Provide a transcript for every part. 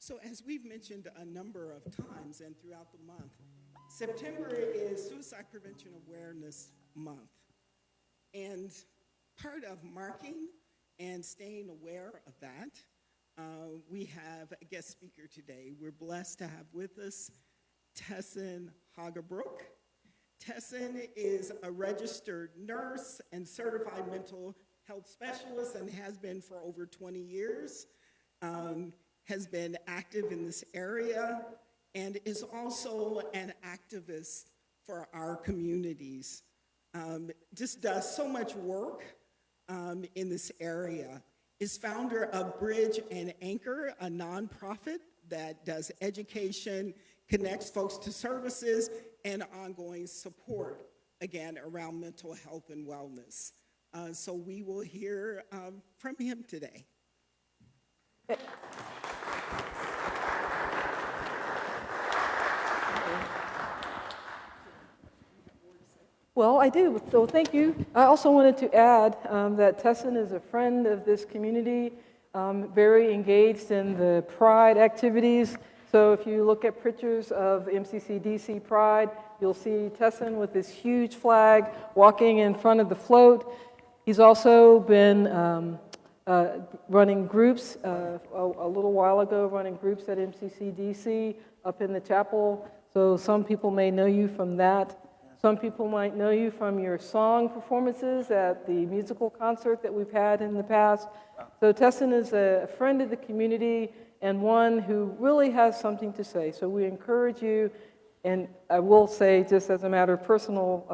So as we've mentioned a number of times and throughout the month, September is Suicide Prevention Awareness Month. And part of marking and staying aware of that, we have a guest speaker today. We're blessed to have with us Tessin Haugabrook. Tessin is a registered nurse and certified mental health specialist and has been for over 20 years. Has been active in this area and is also an activist for our communities. Just does so much work in this area. Is founder of Bridge and Anchor, a nonprofit that does education, connects folks to services, and ongoing support, again, around mental health and wellness. So we will hear from him today. Well, I do, so thank you. I also wanted to add that Tessin is a friend of this community, very engaged in the Pride activities. So if you look at pictures of MCC-DC Pride, you'll see Tessin with this huge flag walking in front of the float. He's also been running groups, a little while ago, running groups at MCC-DC up in the chapel. So some people may know you from that. Some people might know you from your song performances at the musical concert that we've had in the past. So Tessin is a friend of the community and one who really has something to say. So we encourage you, and I will say just as a matter of personal,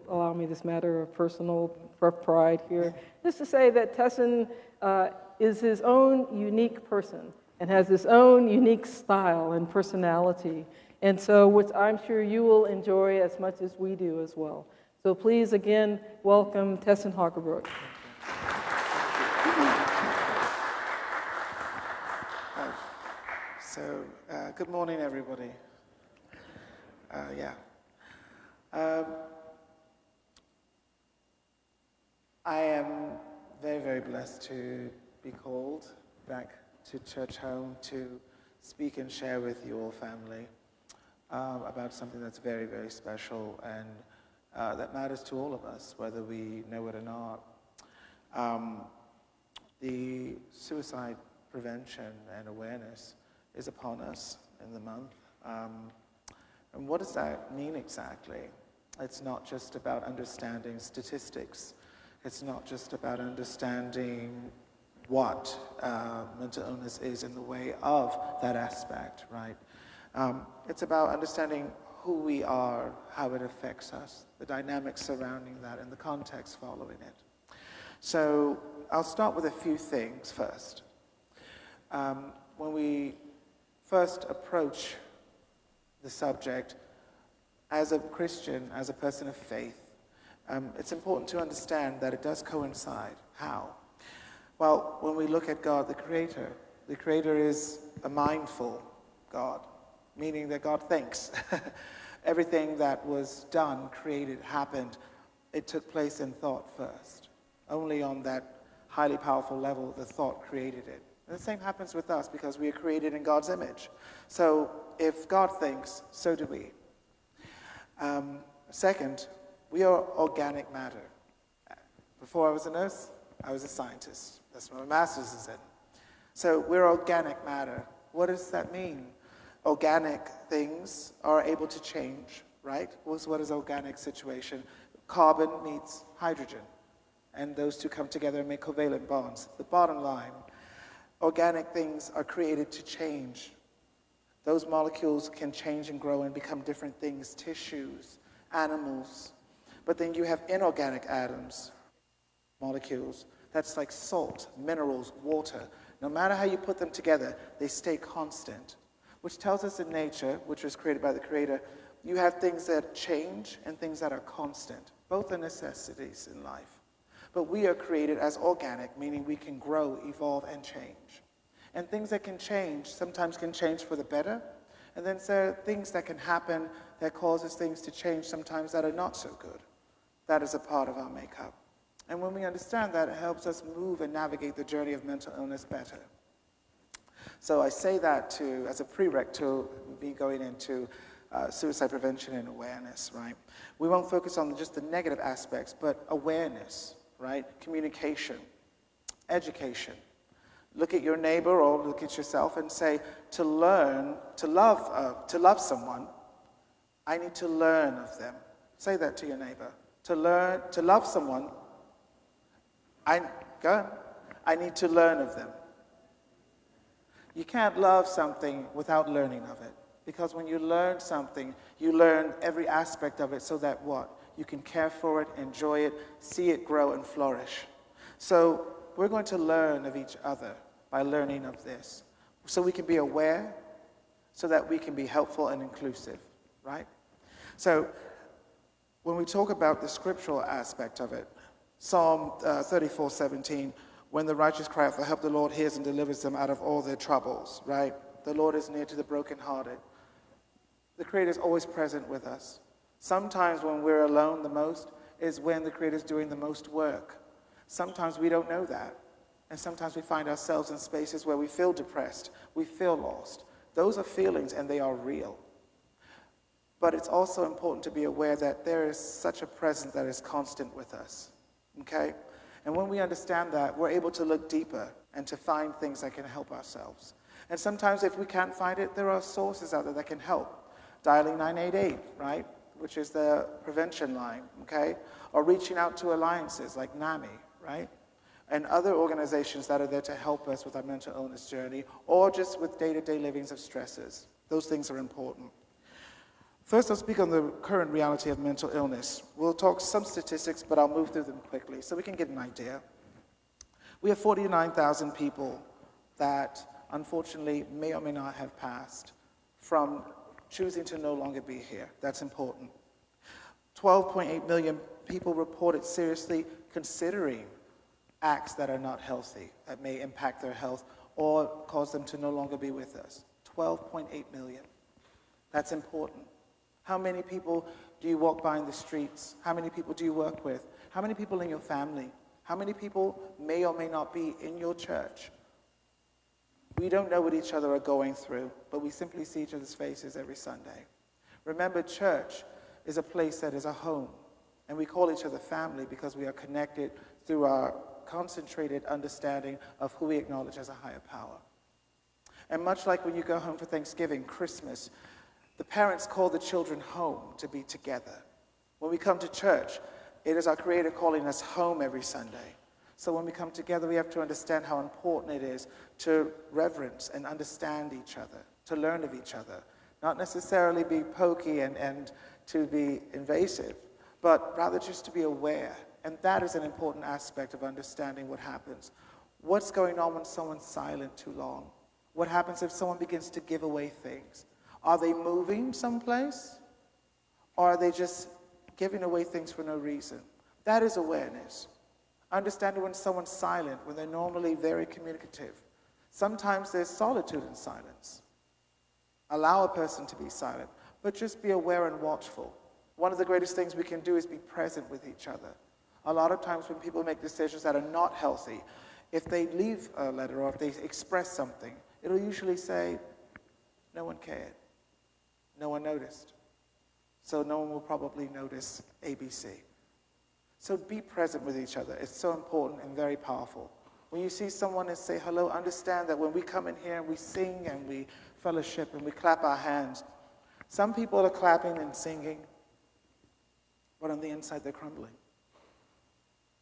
allow me this matter of personal pride here, just to say that Tessin is his own unique person and has his own unique style and personality. And so, which I'm sure you will enjoy as much as we do as well. So please, again, welcome Tessin Haugabrook. So, good morning, everybody. I am very, very blessed to be called back to Church Home to speak and share with you all, family, about something that's very, very special and that matters to all of us, whether we know it or not. The suicide prevention and awareness is upon us in the month. And what does that mean exactly? It's not just about understanding statistics. It's not just about understanding what mental illness is in the way of that aspect, right? It's about understanding who we are, how it affects us, the dynamics surrounding that, and the context following it. So I'll start with a few things first. When we first approach the subject as a Christian, as a person of faith, it's important to understand that it does coincide. How? Well, when we look at God, the Creator is a mindful God, meaning that God thinks. Everything that was done, created, happened, it took place in thought first. Only on that highly powerful level, the thought created it. And the same happens with us because we are created in God's image. So if God thinks, so do we. Second, we are organic matter. Before I was a nurse, I was a scientist. That's what my master's is in. So we're organic matter. What does that mean? Organic things are able to change, right? What is organic situation? Carbon meets hydrogen, and those two come together and make covalent bonds. The bottom line, organic things are created to change. Those molecules can change and grow and become different things, tissues, animals. But then you have inorganic atoms, molecules. That's like salt, minerals, water. No matter how you put them together, they stay constant, which tells us in nature, which was created by the Creator, you have things that change and things that are constant. Both are necessities in life. But we are created as organic, meaning we can grow, evolve, and change. And things that can change sometimes can change for the better, and then there are things that can happen that causes things to change sometimes that are not so good. That is a part of our makeup. And when we understand that, it helps us move and navigate the journey of mental illness better. So I say that as a prereq to me going into suicide prevention and awareness, right? We won't focus on just the negative aspects, but awareness, right? Communication, education. Look at your neighbor or look at yourself and say, to love someone, I need to learn of them. Say that to your neighbor. To love someone, I need to learn of them. You can't love something without learning of it. Because when you learn something, you learn every aspect of it so that what? You can care for it, enjoy it, see it grow and flourish. So we're going to learn of each other by learning of this. So we can be aware, so that we can be helpful and inclusive, right? So when we talk about the scriptural aspect of it, Psalm 34:17, when the righteous cry out for help, the Lord hears and delivers them out of all their troubles, right? The Lord is near to the brokenhearted. The Creator is always present with us. Sometimes when we're alone the most is when the Creator is doing the most work. Sometimes we don't know that. And sometimes we find ourselves in spaces where we feel depressed, we feel lost. Those are feelings and they are real. But it's also important to be aware that there is such a presence that is constant with us, okay? And when we understand that, we're able to look deeper and to find things that can help ourselves. And sometimes if we can't find it, there are sources out there that can help. Dialing 988, right, which is the prevention line, okay? Or reaching out to alliances like NAMI, right? And other organizations that are there to help us with our mental illness journey, or just with day-to-day livings of stresses. Those things are important. First, I'll speak on the current reality of mental illness. We'll talk some statistics, but I'll move through them quickly so we can get an idea. We have 49,000 people that, unfortunately, may or may not have passed from choosing to no longer be here. That's important. 12.8 million people reported seriously considering acts that are not healthy, that may impact their health or cause them to no longer be with us. 12.8 million. That's important. How many people do you walk by in the streets? How many people do you work with? How many people in your family? How many people may or may not be in your church? We don't know what each other are going through, but we simply see each other's faces every Sunday. Remember, church is a place that is a home, and we call each other family because we are connected through our concentrated understanding of who we acknowledge as a higher power. And much like when you go home for Thanksgiving, Christmas, the parents call the children home to be together. When we come to church, it is our Creator calling us home every Sunday. So when we come together, we have to understand how important it is to reverence and understand each other, to learn of each other. Not necessarily be pokey and to be invasive, but rather just to be aware. And that is an important aspect of understanding what happens. What's going on when someone's silent too long? What happens if someone begins to give away things? Are they moving someplace? Or are they just giving away things for no reason? That is awareness. Understanding when someone's silent, when they're normally very communicative. Sometimes there's solitude in silence. Allow a person to be silent, but just be aware and watchful. One of the greatest things we can do is be present with each other. A lot of times when people make decisions that are not healthy, if they leave a letter or if they express something, it'll usually say, no one cared, no one noticed, so no one will probably notice ABC. So be present with each other. It's so important and very powerful. When you see someone and say hello, understand that when we come in here and we sing and we fellowship and we clap our hands, some people are clapping and singing, but on the inside they're crumbling.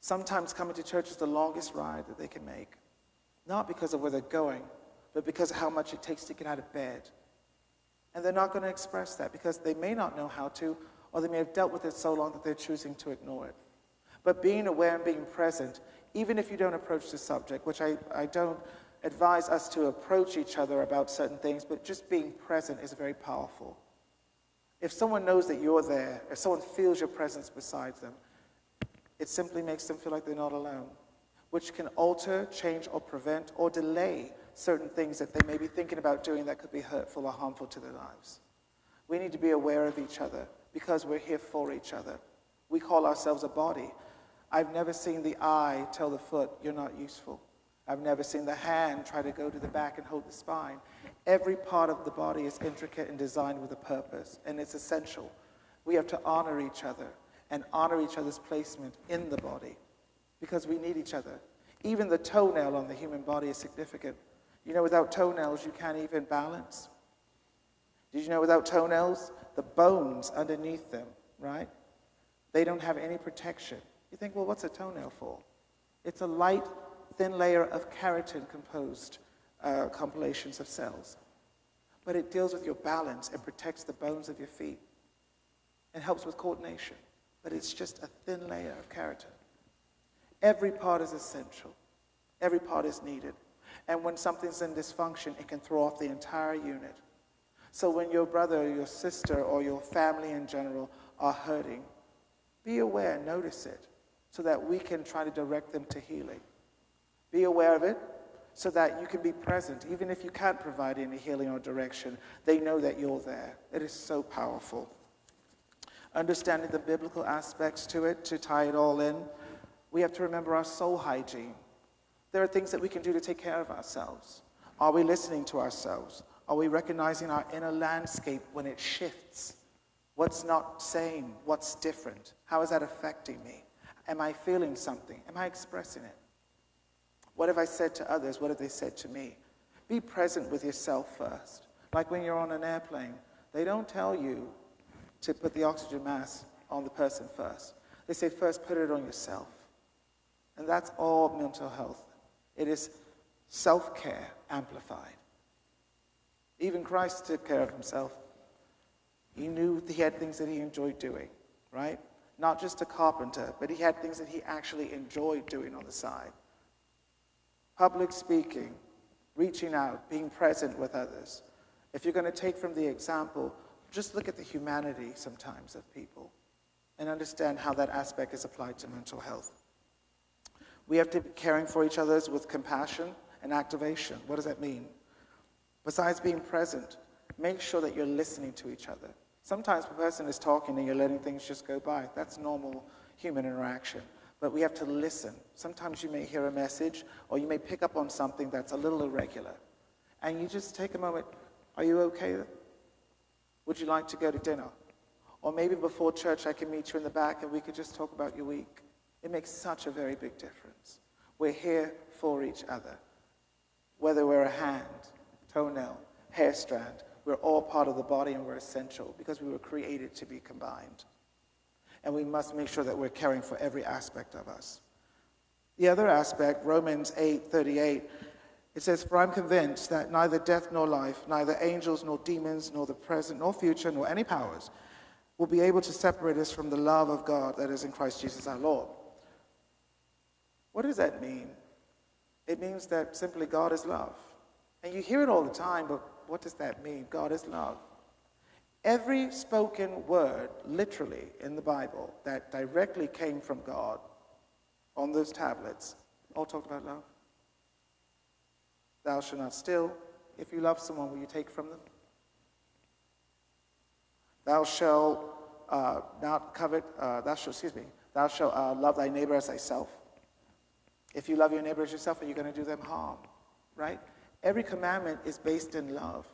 Sometimes coming to church is the longest ride that they can make. Not because of where they're going, but because of how much it takes to get out of bed. And they're not going to express that because they may not know how to, or they may have dealt with it so long that they're choosing to ignore it. But being aware and being present, even if you don't approach the subject, which I don't advise us to approach each other about certain things, but just being present is very powerful. If someone knows that you're there, if someone feels your presence beside them, it simply makes them feel like they're not alone, which can alter, change, or prevent, or delay certain things that they may be thinking about doing that could be hurtful or harmful to their lives. We need to be aware of each other because we're here for each other. We call ourselves a body. I've never seen the eye tell the foot, you're not useful. I've never seen the hand try to go to the back and hold the spine. Every part of the body is intricate and designed with a purpose, and it's essential. We have to honor each other and honor each other's placement in the body because we need each other. Even the toenail on the human body is significant. You know, without toenails, you can't even balance. Did you know without toenails, the bones underneath them, right? They don't have any protection. You think, well, what's a toenail for? It's a light, thin layer of keratin composed compilations of cells. But it deals with your balance and protects the bones of your feet and helps with coordination. But it's just a thin layer of keratin. Every part is essential. Every part is needed. And when something's in dysfunction, it can throw off the entire unit. So when your brother or your sister or your family in general are hurting, be aware, notice it, so that we can try to direct them to healing. Be aware of it so that you can be present. Even if you can't provide any healing or direction, they know that you're there. It is so powerful. Understanding the biblical aspects to it, to tie it all in, we have to remember our soul hygiene. There are things that we can do to take care of ourselves. Are we listening to ourselves? Are we recognizing our inner landscape when it shifts? What's not same? What's different? How is that affecting me? Am I feeling something? Am I expressing it? What have I said to others? What have they said to me? Be present with yourself first. Like when you're on an airplane, they don't tell you to put the oxygen mask on the person first. They say first put it on yourself. And that's all mental health. It is self-care amplified. Even Christ took care of himself. He knew he had things that he enjoyed doing, right? Not just a carpenter, but he had things that he actually enjoyed doing on the side. Public speaking, reaching out, being present with others. If you're going to take from the example, just look at the humanity sometimes of people and understand how that aspect is applied to mental health. We have to be caring for each other with compassion and activation. What does that mean? Besides being present, make sure that you're listening to each other. Sometimes the person is talking and you're letting things just go by. That's normal human interaction. But we have to listen. Sometimes you may hear a message or you may pick up on something that's a little irregular. And you just take a moment. Are you okay? Would you like to go to dinner? Or maybe before church I can meet you in the back and we could just talk about your week. It makes such a very big difference. We're here for each other. Whether we're a hand, toenail, hair strand, we're all part of the body and we're essential because we were created to be combined. And we must make sure that we're caring for every aspect of us. The other aspect, Romans 8:38, it says, "For I'm convinced that neither death nor life, neither angels nor demons, nor the present nor future, nor any powers will be able to separate us from the love of God that is in Christ Jesus our Lord." What does that mean? It means that simply God is love. And you hear it all the time, but what does that mean? God is love. Every spoken word, literally, in the Bible that directly came from God on those tablets, all talked about love. Thou shalt not steal. If you love someone, will you take from them? Thou shalt not covet, thou shalt love thy neighbor as thyself. If you love your neighbor as yourself, are you going to do them harm? Right? Every commandment is based in love.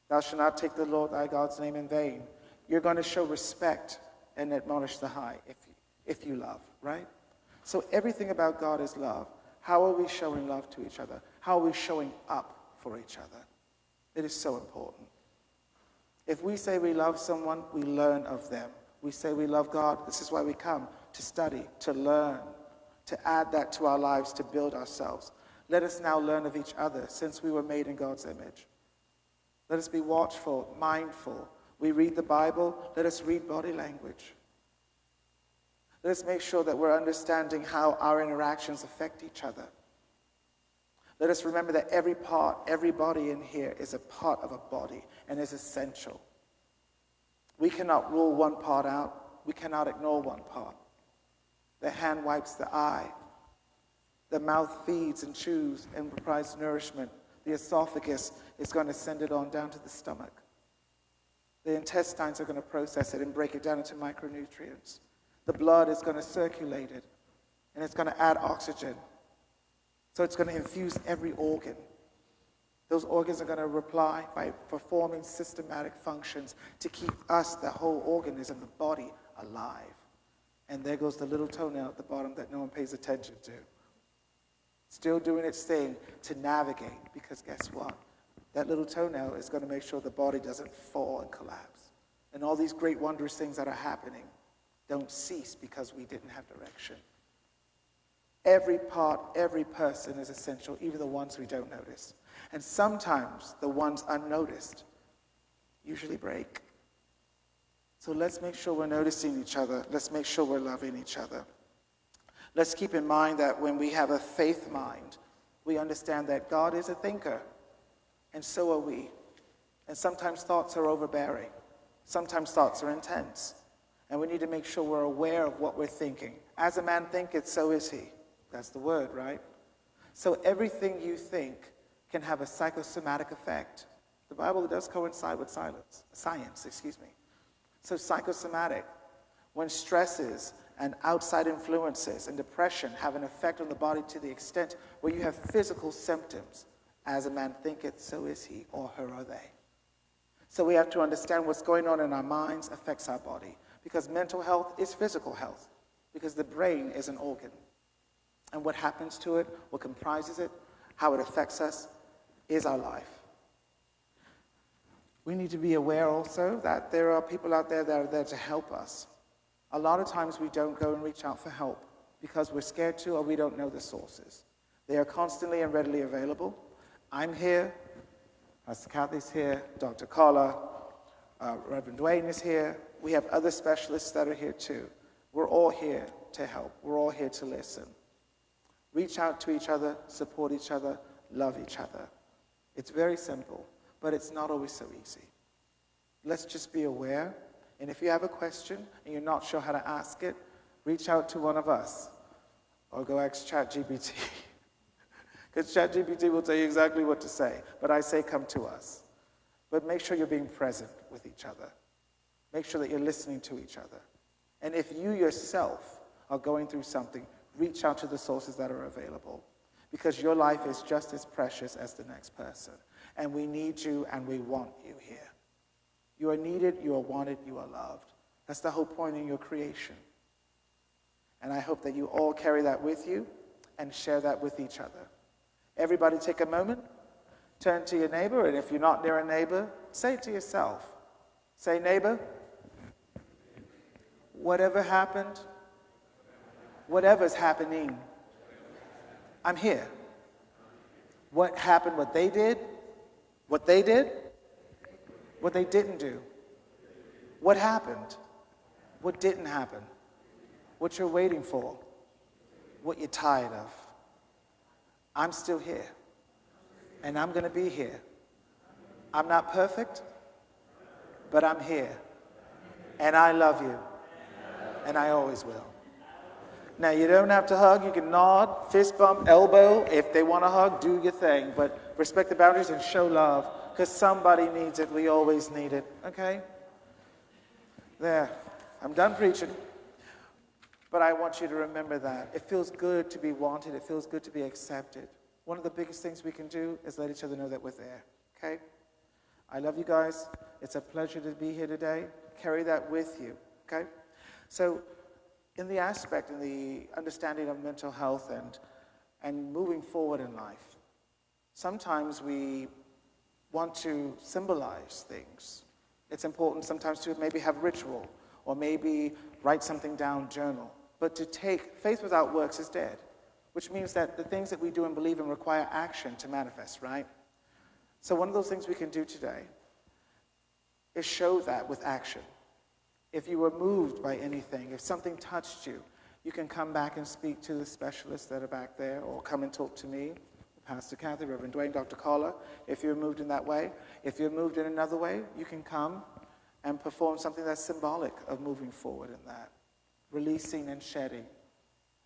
Thou shalt not take the Lord thy God's name in vain. You're going to show respect and admonish the high if you love, right? So everything about God is love. How are we showing love to each other? How are we showing up for each other? It is so important. If we say we love someone, we learn of them. We say we love God. This is why we come, to study, to learn, to add that to our lives, to build ourselves. Let us now learn of each other since we were made in God's image. Let us be watchful, mindful. We read the Bible. Let us read body language. Let us make sure that we're understanding how our interactions affect each other. Let us remember that every part, every body in here is a part of a body and is essential. We cannot rule one part out. We cannot ignore one part. The hand wipes the eye. The mouth feeds and chews and provides nourishment. The esophagus is going to send it on down to the stomach. The intestines are going to process it and break it down into micronutrients. The blood is going to circulate it, and it's going to add oxygen So it's going to infuse every organ. Those organs are going to reply by performing systematic functions to keep us, the whole organism, the body, alive. And there goes the little toenail at the bottom that no one pays attention to. Still doing its thing to navigate, because guess what? That little toenail is going to make sure the body doesn't fall and collapse. And all these great wondrous things that are happening don't cease because we didn't have direction. Every part, every person is essential, even the ones we don't notice. And sometimes the ones unnoticed usually break. So let's make sure we're noticing each other. Let's make sure we're loving each other. Let's keep in mind that when we have a faith mind, we understand that God is a thinker, and so are we. And sometimes thoughts are overbearing. Sometimes thoughts are intense. And we need to make sure we're aware of what we're thinking. As a man thinketh, so is he. That's the word, right? So everything you think can have a psychosomatic effect. The Bible does coincide with science. So psychosomatic, when stresses and outside influences and depression have an effect on the body to the extent where you have physical symptoms, as a man thinketh, so is he, or her, or they. So we have to understand what's going on in our minds affects our body, because mental health is physical health, because the brain is an organ. And what happens to it, what comprises it, how it affects us, is our life. We need to be aware also that there are people out there that are there to help us. A lot of times we don't go and reach out for help because we're scared to, or we don't know the sources. They are constantly and readily available. I'm here, Pastor Kathy's here, Dr. Carla, Reverend Dwayne is here. We have other specialists that are here too. We're all here to help. We're all here to listen. Reach out to each other, support each other, love each other. It's very simple, but it's not always so easy. Let's just be aware, and if you have a question and you're not sure how to ask it, reach out to one of us, or go ask ChatGPT. Because ChatGPT will tell you exactly what to say, but I say come to us. But make sure you're being present with each other. Make sure that you're listening to each other. And if you yourself are going through something, reach out to the sources that are available, because your life is just as precious as the next person. And we need you and we want you here. You are needed, you are wanted, you are loved. That's the whole point in your creation. And I hope that you all carry that with you and share that with each other. Everybody take a moment, turn to your neighbor, and if you're not near a neighbor, say it to yourself. Say, neighbor, whatever happened, whatever's happening, I'm here. What happened, what they did, what they didn't do. What happened, what didn't happen, what you're waiting for, what you're tired of. I'm still here, and I'm going to be here. I'm not perfect, but I'm here, and I love you, and I always will. Now, you don't have to hug. You can nod, fist bump, elbow. If they want to hug, do your thing, but respect the boundaries and show love, because somebody needs it. We always need it, okay? There. I'm done preaching. But I want you to remember that. It feels good to be wanted. It feels good to be accepted. One of the biggest things we can do is let each other know that we're there, okay? I love you guys. It's a pleasure to be here today. Carry that with you, okay? So in the aspect, in the understanding of mental health and moving forward in life, sometimes we want to symbolize things. It's important sometimes to maybe have ritual, or maybe write something down, journal. But to take faith without works is dead, which means that the things that we do and believe in require action to manifest, right? So one of those things we can do today is show that with action. If you were moved by anything, if something touched you, you can come back and speak to the specialists that are back there, or come and talk to me, Pastor Kathy, Reverend Dwayne, Dr. Carla, if you're moved in that way. If you're moved in another way, you can come and perform something that's symbolic of moving forward in that, releasing and shedding,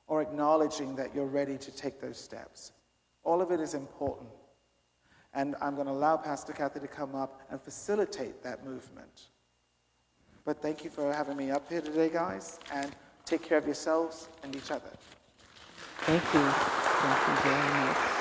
or acknowledging that you're ready to take those steps. All of it is important. And I'm going to allow Pastor Kathy to come up and facilitate that movement. But thank you for having me up here today, guys, and take care of yourselves and each other. Thank you. Thank you very much.